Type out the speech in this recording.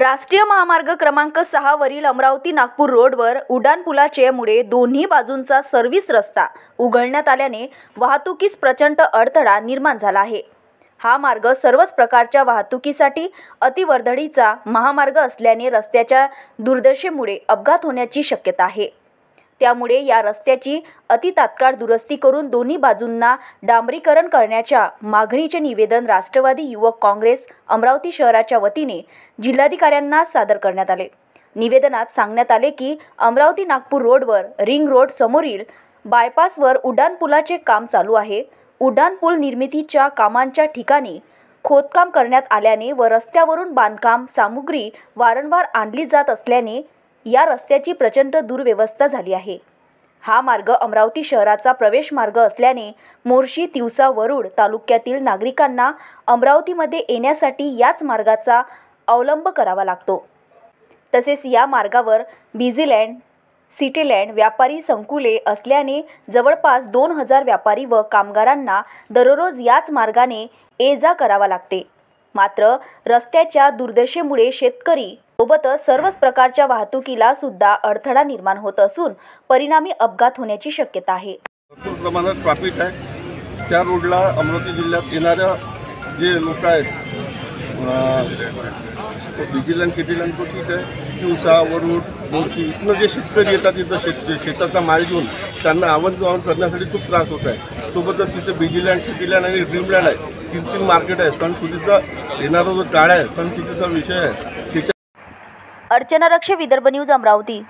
राष्ट्रीय महामार्ग क्रमांक 6 वरील अमरावती नागपूर रोडवर उड्डाणपुलाचे मुळे दोन्ही बाजूंचा सर्व्हिस रस्ता उघडण्यात आल्याने वाहतुकीस प्रचंड अडथळा निर्माण झाला आहे। हा मार्ग सर्वच प्रकारच्या वाहतुकीसाठी अतिवर्दळीचा महामार्ग असल्याने रस्त्याच्या दुर्दशेमुळे अपघात होण्याची शक्यता आहे। त्यामुळे या रस्त्याची तात्काळ दुरुस्ती करून दोन्ही बाजूंना डांबरीकरण करण्याच्या मागणीचे निवेदन राष्ट्रवादी युवक काँग्रेस अमरावती शहराच्या वतीने जिल्हाधिकाऱ्यांना सादर करण्यात आले। निवेदनात सांगण्यात आले की अमरावती नागपूर रोडवर रिंग रोड समोरील बायपासवर उड्डाणपुलाचे काम चालू आहे। उड्डाणपूल निर्मितीच्या कामांच्या ठिकाणी खोदकाम करण्यात आल्याने व रस्त्यावरून बांधकाम सामुग्री वारंवार आणली जात असल्याने या रस्त्याची प्रचंड दुर्व्यवस्था झाली आहे। हा मार्ग अमरावती शहराचा प्रवेश मार्ग असल्याने मोर्शी, तिवसा, वरुड तालुक्यातील नागरिकांना अमरावतीमध्ये येण्यासाठी याच मार्गाचा अवलंब करावा लागतो। तसेच या मार्गावर बिझीलँड, सिटीलँड, व्यापारी संकुले असल्याने जवळपास 2000 व्यापारी व कामगारांना दररोज याच मार्गाने ये-जा करावा लागते। मात्र रस्त्याच्या दुर्दशेमुळे शेतकरी सोबतच सर्वच प्रकारच्या वाहतुकीला सुद्धा अडथळा निर्माण होत असून परिणामी अपघात होण्याची शक्यता आहे। भरपूर प्रमाणात ट्रॅफिक आहे त्या रोडला। अमरावती जिल्ह्यात येणाऱ्या जे लोक आहेत विजिलन्स सिटीलँड तो ठीक आहे, दिवसा वरुड मोर्शी इथनं जे शेतकरी येतात तिथं शेताचा माल घेऊन त्यांना आवन जावण करण्यासाठी खूप त्रास होत आहे। सोबतच तिथे विजिलन्स, सिटीलँड आणि ड्रीमलँड आहे, 3 मार्केट आहे। सणसुदीचा येणारा जो काळ आहे, सणसुदीचा विषय आहे। अर्चना रक्षे, विदर्भ न्यूज, अमरावती।